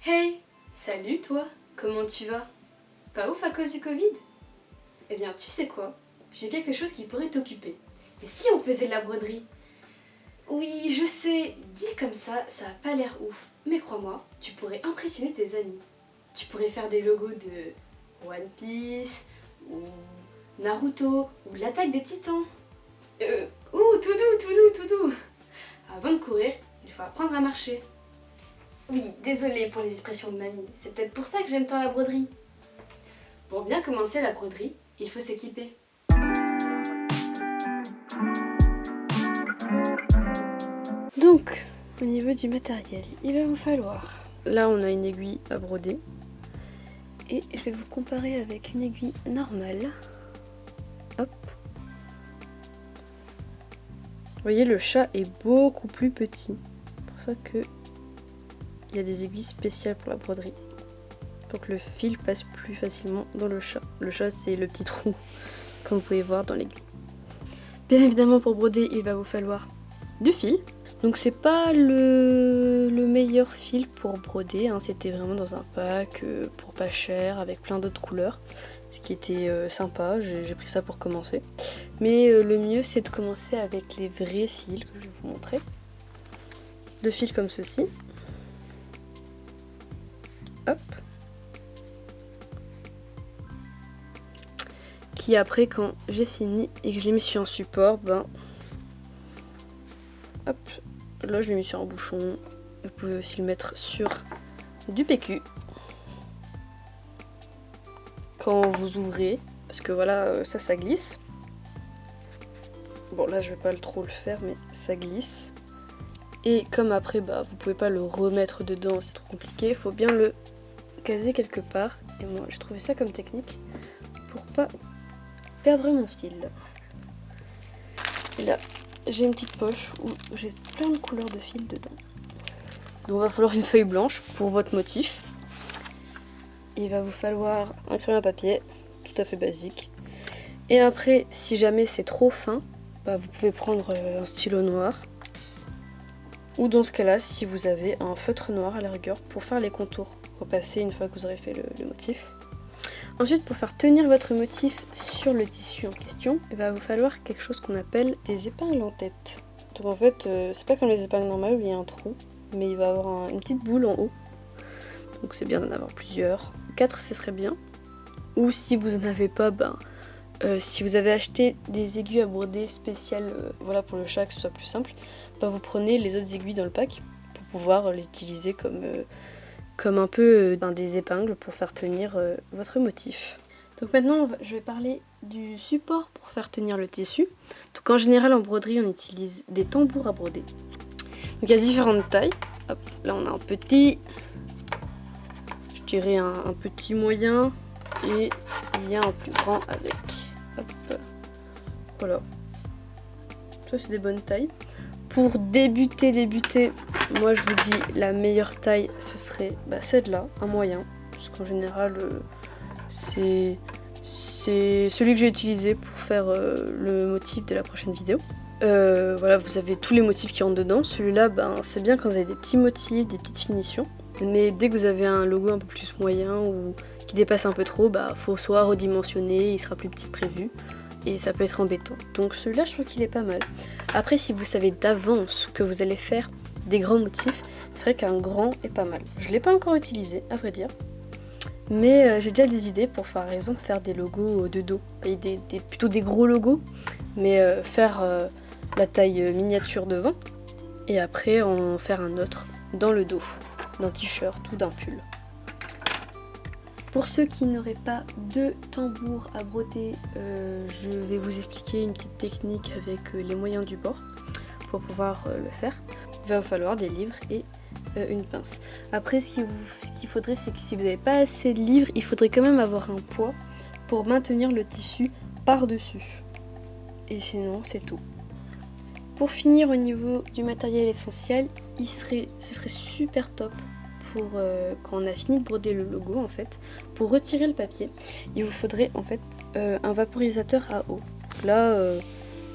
Hey, salut toi, comment tu vas? Pas ouf à cause du Covid? Eh bien, tu sais quoi? J'ai quelque chose qui pourrait t'occuper. Et si on faisait de la broderie? Oui, je sais, dit comme ça a pas l'air ouf. Mais crois-moi, tu pourrais impressionner tes amis. Tu pourrais faire des logos de One Piece, ou Naruto, ou l'Attaque des Titans. Tout doux, tout doux, tout doux. Avant de courir, il faut apprendre à marcher. Oui, désolée pour les expressions de mamie, c'est peut-être pour ça que j'aime tant la broderie. Pour bien commencer la broderie, il faut s'équiper. Donc, au niveau du matériel, il va vous falloir... Là, on a une aiguille à broder. Et je vais vous comparer avec une aiguille normale. Hop. Vous voyez, le chat est beaucoup plus petit. C'est pour ça que il y a des aiguilles spéciales pour la broderie. Pour que le fil passe plus facilement dans le chat. Le chat, c'est le petit trou, comme vous pouvez voir dans l'aiguille. Bien évidemment, pour broder, il va vous falloir du fil. Donc c'est pas le meilleur fil pour broder, hein. C'était vraiment dans un pack pour pas cher, avec plein d'autres couleurs. Ce qui était sympa, j'ai pris ça pour commencer. Mais le mieux, c'est de commencer avec les vrais fils, que je vais vous montrer. Deux fils comme ceci. Hop. Qui après, quand j'ai fini et que je l'ai mis sur un support, ben... Hop. Là, je l'ai mis sur un bouchon. Vous pouvez aussi le mettre sur du PQ. Quand vous ouvrez, parce que voilà, ça glisse. Bon, là, je vais pas trop le faire, mais ça glisse. Et comme après, bah, vous pouvez pas le remettre dedans, c'est trop compliqué. Il faut bien le caser quelque part. Et moi, j'ai trouvé ça comme technique pour pas perdre mon fil. Et là, j'ai une petite poche où j'ai plein de couleurs de fil dedans. Donc il va falloir une feuille blanche pour votre motif. Il va vous falloir un crayon à papier, tout à fait basique. Et après, si jamais c'est trop fin, bah, vous pouvez prendre un stylo noir. Ou dans ce cas-là, si vous avez un feutre noir à la rigueur pour faire les contours. Repasser une fois que vous aurez fait le motif. Ensuite, pour faire tenir votre motif sur le tissu en question, il va vous falloir quelque chose qu'on appelle des épingles en tête. Donc en fait, c'est pas comme les épingles normales où il y a un trou, mais il va avoir une petite boule en haut. Donc c'est bien d'en avoir plusieurs. 4, ce serait bien. Ou si vous n'en avez pas, si vous avez acheté des aiguilles à broder spéciales voilà, pour le chat, que ce soit plus simple, vous prenez les autres aiguilles dans le pack pour pouvoir les utiliser comme un peu des épingles pour faire tenir votre motif. Donc maintenant, je vais parler du support pour faire tenir le tissu. Donc en général, en broderie, on utilise des tambours à broder. Donc il y a différentes tailles. Hop, là, on a un petit, je dirais un petit moyen, et il y a un plus grand avec. Hop, voilà. Ça, c'est des bonnes tailles. Pour débuter, moi je vous dis la meilleure taille ce serait celle-là, un moyen, parce qu'en général c'est celui que j'ai utilisé pour faire le motif de la prochaine vidéo. Voilà, vous avez tous les motifs qui rentrent dedans. Celui-là, c'est bien quand vous avez des petits motifs, des petites finitions, mais dès que vous avez un logo un peu plus moyen ou qui dépasse un peu trop, faut soit redimensionner, il sera plus petit que prévu. Et ça peut être embêtant. Donc celui-là, je trouve qu'il est pas mal. Après, si vous savez d'avance que vous allez faire des grands motifs, c'est vrai qu'un grand est pas mal. Je ne l'ai pas encore utilisé, à vrai dire. Mais j'ai déjà des idées pour, par exemple, faire des logos de dos. Et plutôt des gros logos, mais faire la taille miniature devant. Et après, en faire un autre dans le dos, d'un t-shirt ou d'un pull. Pour ceux qui n'auraient pas de tambour à broder, je vais vous expliquer une petite technique avec les moyens du bord pour pouvoir le faire. Il va vous falloir des livres et une pince. Après, ce qu'il faudrait, c'est que si vous n'avez pas assez de livres, il faudrait quand même avoir un poids pour maintenir le tissu par-dessus. Et sinon, c'est tout. Pour finir, au niveau du matériel essentiel, ce serait super top. Pour quand on a fini de broder le logo, en fait, pour retirer le papier, il vous faudrait en fait un vaporisateur à eau. Là,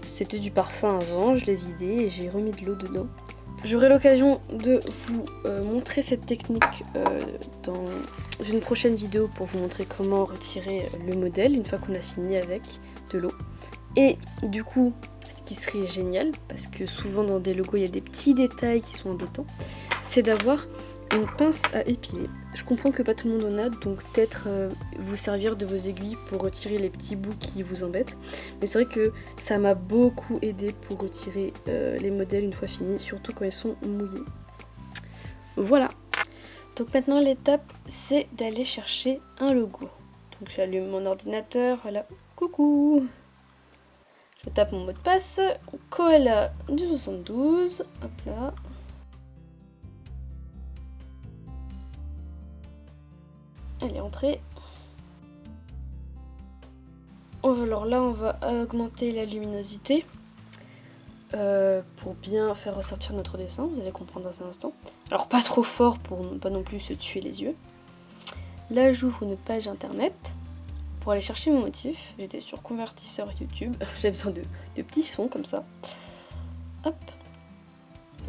c'était du parfum avant, je l'ai vidé et j'ai remis de l'eau dedans J'aurai l'occasion de vous montrer cette technique dans une prochaine vidéo pour vous montrer comment retirer le modèle une fois qu'on a fini avec de l'eau. Et du coup, ce qui serait génial, parce que souvent dans des logos il y a des petits détails qui sont embêtants, c'est d'avoir une pince à épiler. Je comprends que pas tout le monde en a, donc peut-être vous servir de vos aiguilles pour retirer les petits bouts qui vous embêtent. Mais c'est vrai que ça m'a beaucoup aidé pour retirer les modèles une fois finis, surtout quand ils sont mouillés. Voilà. Donc maintenant l'étape c'est d'aller chercher un logo. Donc j'allume mon ordinateur, voilà. Coucou. Je tape mon mot de passe, Koala du 72, hop là. Elle est entrée. Alors là, on va augmenter la luminosité pour bien faire ressortir notre dessin. Vous allez comprendre dans un instant. Alors pas trop fort pour ne pas non plus se tuer les yeux. Là, j'ouvre une page internet pour aller chercher mon motif. J'étais sur convertisseur YouTube. J'ai besoin de petits sons comme ça. Hop.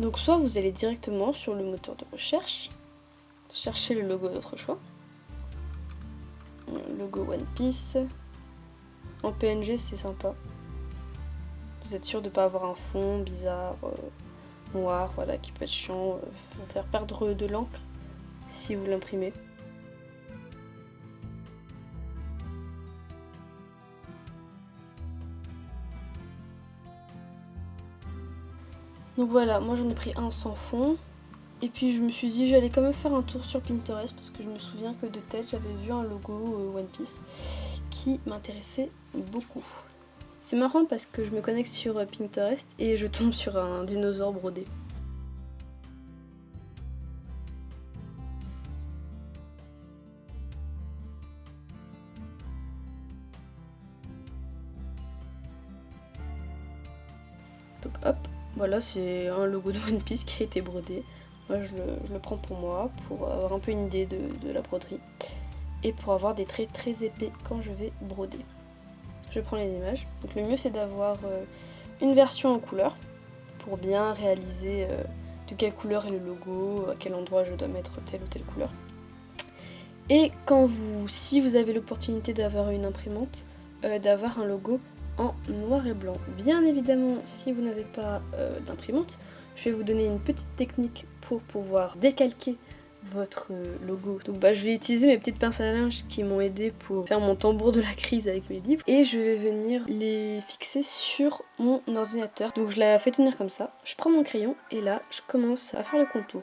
Donc soit vous allez directement sur le moteur de recherche, chercher le logo de votre choix. Logo One Piece. En PNG c'est sympa. Vous êtes sûr de ne pas avoir un fond bizarre, noir, voilà, qui peut être chiant, vous faire perdre de l'encre si vous l'imprimez. Donc voilà, moi j'en ai pris un sans fond. Et puis je me suis dit j'allais quand même faire un tour sur Pinterest parce que je me souviens que de tête j'avais vu un logo One Piece qui m'intéressait beaucoup. C'est marrant parce que je me connecte sur Pinterest et je tombe sur un dinosaure brodé. Donc hop, voilà c'est un logo de One Piece qui a été brodé. Moi je le prends pour moi, pour avoir un peu une idée de la broderie et pour avoir des traits très épais quand je vais broder. Je prends les images. Donc le mieux c'est d'avoir une version en couleur pour bien réaliser de quelle couleur est le logo, à quel endroit je dois mettre telle ou telle couleur. Et si vous avez l'opportunité d'avoir une imprimante, d'avoir un logo en noir et blanc. Bien évidemment, si vous n'avez pas d'imprimante, je vais vous donner une petite technique pour pouvoir décalquer votre logo. Donc je vais utiliser mes petites pinces à linge qui m'ont aidé pour faire mon tambour de la crise avec mes livres et je vais venir les fixer sur mon ordinateur. Donc je la fais tenir comme ça, je prends mon crayon et là je commence à faire le contour.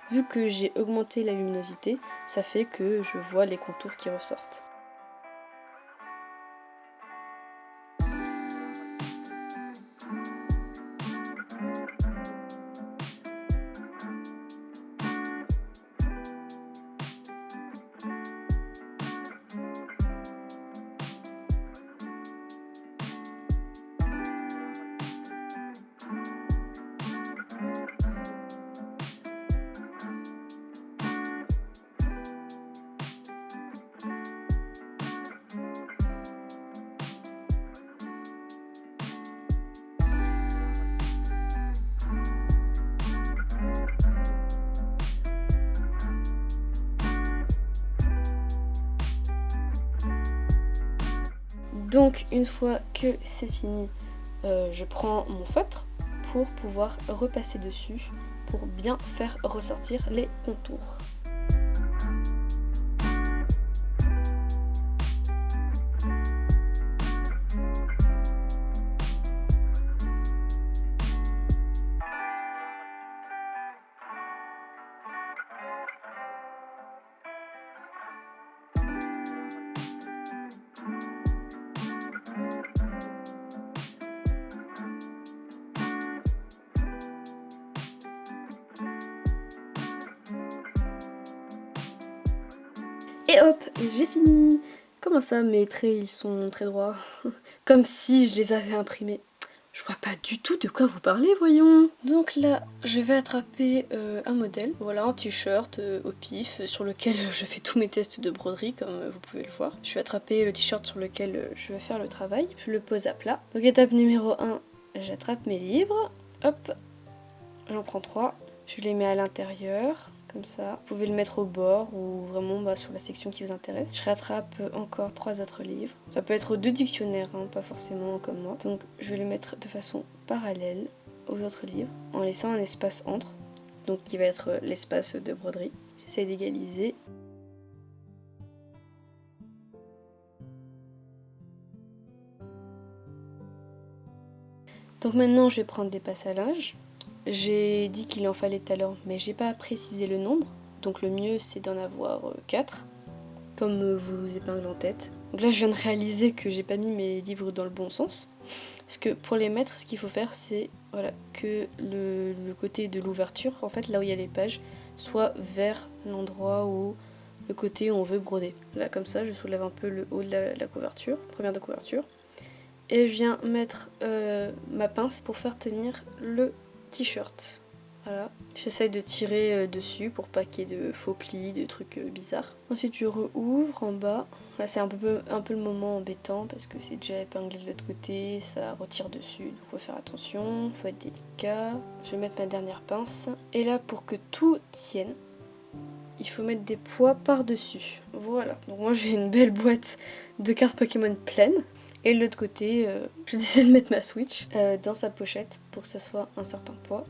Vu que j'ai augmenté la luminosité, ça fait que je vois les contours qui ressortent. Donc une fois que c'est fini, je prends mon feutre pour pouvoir repasser dessus pour bien faire ressortir les contours. Et hop, j'ai fini. Comment ça, mes traits, ils sont très droits? Comme si je les avais imprimés. Je vois pas du tout de quoi vous parlez, voyons. Donc là, je vais attraper un modèle. Voilà, un t-shirt au pif sur lequel je fais tous mes tests de broderie, comme vous pouvez le voir. Je vais attraper le t-shirt sur lequel je vais faire le travail. Je le pose à plat. Donc étape numéro 1, j'attrape mes livres. Hop, j'en prends 3. Je les mets à l'intérieur, comme ça. Vous pouvez le mettre au bord ou vraiment sur la section qui vous intéresse. Je rattrape encore 3 autres livres. Ça peut être 2 dictionnaires, hein, pas forcément comme moi. Donc je vais les mettre de façon parallèle aux autres livres, en laissant un espace entre, donc qui va être l'espace de broderie. J'essaie d'égaliser. Donc maintenant je vais prendre des passes à linge. J'ai dit qu'il en fallait tout à l'heure, mais j'ai pas précisé le nombre. Donc le mieux c'est d'en avoir 4, comme vos épingles en tête. Donc là je viens de réaliser que j'ai pas mis mes livres dans le bon sens. Parce que pour les mettre, ce qu'il faut faire c'est que le côté de l'ouverture, en fait là où il y a les pages, soit vers l'endroit où le côté où on veut broder. Là comme ça je soulève un peu le haut de la couverture, première de couverture. Et je viens mettre ma pince pour faire tenir le t-shirt. Voilà. J'essaye de tirer dessus pour pas qu'il y ait de faux plis, de trucs bizarres. Ensuite je rouvre en bas. Là c'est un peu le moment embêtant parce que c'est déjà épinglé de l'autre côté, ça retire dessus. Donc faut faire attention, faut être délicat. Je vais mettre ma dernière pince. Et là pour que tout tienne, il faut mettre des poids par-dessus. Voilà. Donc moi j'ai une belle boîte de cartes Pokémon pleine. Et de l'autre côté, je décide de mettre ma Switch dans sa pochette pour que ça soit un certain poids.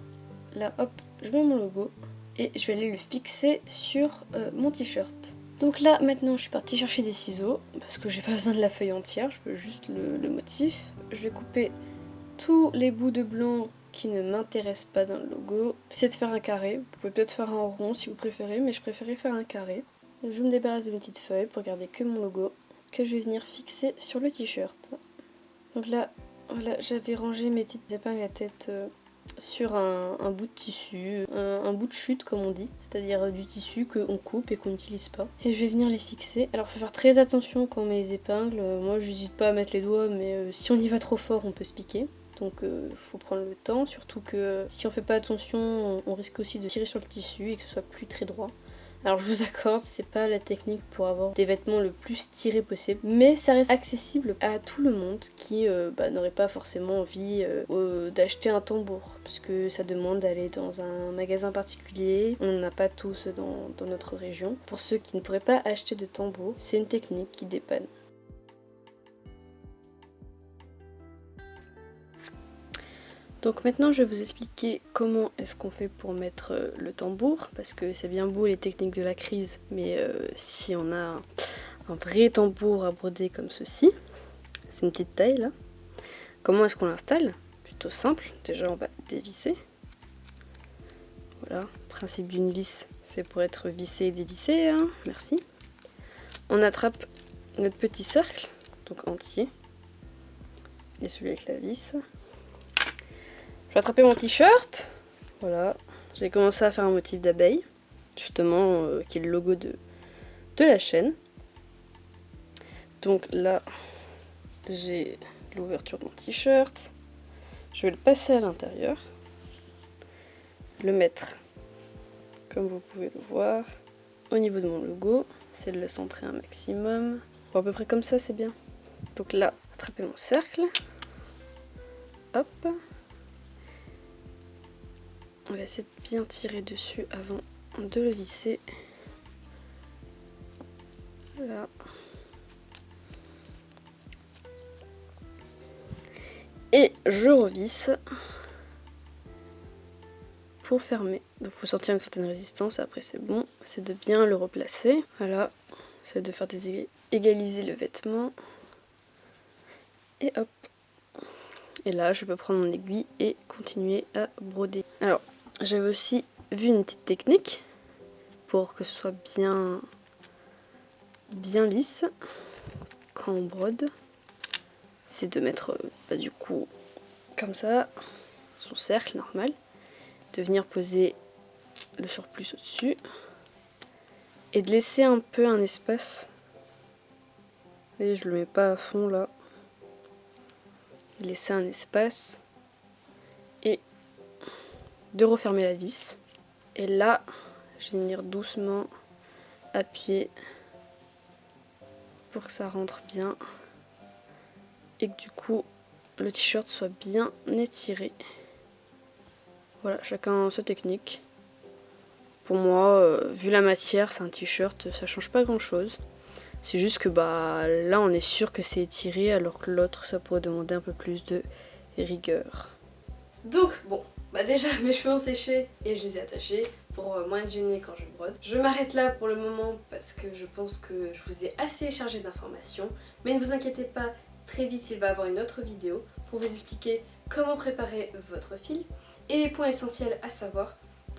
Là, hop, je mets mon logo et je vais aller le fixer sur mon t-shirt. Donc là, maintenant, je suis partie chercher des ciseaux parce que j'ai pas besoin de la feuille entière, je veux juste le motif. Je vais couper tous les bouts de blanc qui ne m'intéressent pas dans le logo. Essayez de faire un carré, vous pouvez peut-être faire un rond si vous préférez, mais je préférais faire un carré. Je me débarrasse de mes petites feuilles pour garder que mon logo, que je vais venir fixer sur le t-shirt. Donc là, voilà, j'avais rangé mes petites épingles à tête sur un bout de tissu, un bout de chute comme on dit, c'est-à-dire du tissu qu'on coupe et qu'on n'utilise pas. Et je vais venir les fixer. Alors faut faire très attention quand on met les épingles, moi j'hésite pas à mettre les doigts, mais si on y va trop fort on peut se piquer. Donc faut prendre le temps, surtout que si on fait pas attention, on risque aussi de tirer sur le tissu et que ce soit plus très droit. Alors je vous accorde, c'est pas la technique pour avoir des vêtements le plus tirés possible, mais ça reste accessible à tout le monde qui n'aurait pas forcément envie d'acheter un tambour, parce que ça demande d'aller dans un magasin particulier, on n'en a pas tous dans notre région. Pour ceux qui ne pourraient pas acheter de tambour, c'est une technique qui dépanne. Donc maintenant je vais vous expliquer comment est-ce qu'on fait pour mettre le tambour, parce que c'est bien beau les techniques de la crise, mais si on a un vrai tambour à broder comme ceci, c'est une petite taille là, comment est-ce qu'on l'installe? Plutôt simple, déjà on va dévisser. Voilà, le principe d'une vis, c'est pour être vissé et dévissé, hein, merci. On attrape notre petit cercle, donc entier, et celui avec la vis. Je vais attraper mon t-shirt, voilà, j'ai commencé à faire un motif d'abeille, justement, qui est le logo de la chaîne. Donc là, j'ai l'ouverture de mon t-shirt, je vais le passer à l'intérieur, le mettre, comme vous pouvez le voir, au niveau de mon logo, c'est de le centrer un maximum, bon, à peu près comme ça c'est bien. Donc là, attraper mon cercle, hop. On va essayer de bien tirer dessus avant de le visser. Voilà. Et je revisse pour fermer. Donc il faut sortir une certaine résistance, après c'est bon. C'est de bien le replacer. Voilà. C'est de faire égaliser le vêtement. Et hop. Et là je peux prendre mon aiguille et continuer à broder. Alors, j'avais aussi vu une petite technique pour que ce soit bien lisse quand on brode. C'est de mettre du coup comme ça son cercle normal, de venir poser le surplus au-dessus et de laisser un peu un espace. Et je le mets pas à fond là. Laisser un espace et de refermer la vis. Et là, je vais venir doucement appuyer pour que ça rentre bien et que du coup le t-shirt soit bien étiré. Voilà, chacun sa technique. pour moi, vu la matière, c'est un t-shirt, ça change pas grand chose. C'est juste que là on est sûr que c'est étiré alors que l'autre ça pourrait demander un peu plus de rigueur. Donc bon, déjà mes cheveux ont séché et je les ai attachés pour moins être gênée quand je brode. Je m'arrête là pour le moment parce que je pense que je vous ai assez chargé d'informations. Mais ne vous inquiétez pas, très vite il va y avoir une autre vidéo pour vous expliquer comment préparer votre fil et les points essentiels à savoir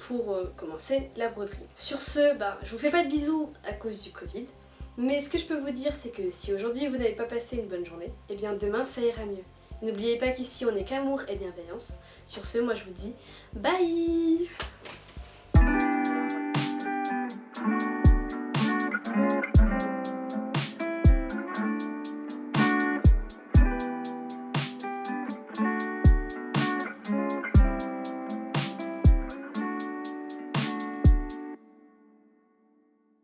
pour commencer la broderie. Sur ce, je vous fais pas de bisous à cause du Covid. Mais ce que je peux vous dire, c'est que si aujourd'hui vous n'avez pas passé une bonne journée, eh bien demain ça ira mieux. N'oubliez pas qu'ici on est qu'amour et bienveillance. Sur ce, moi je vous dis bye!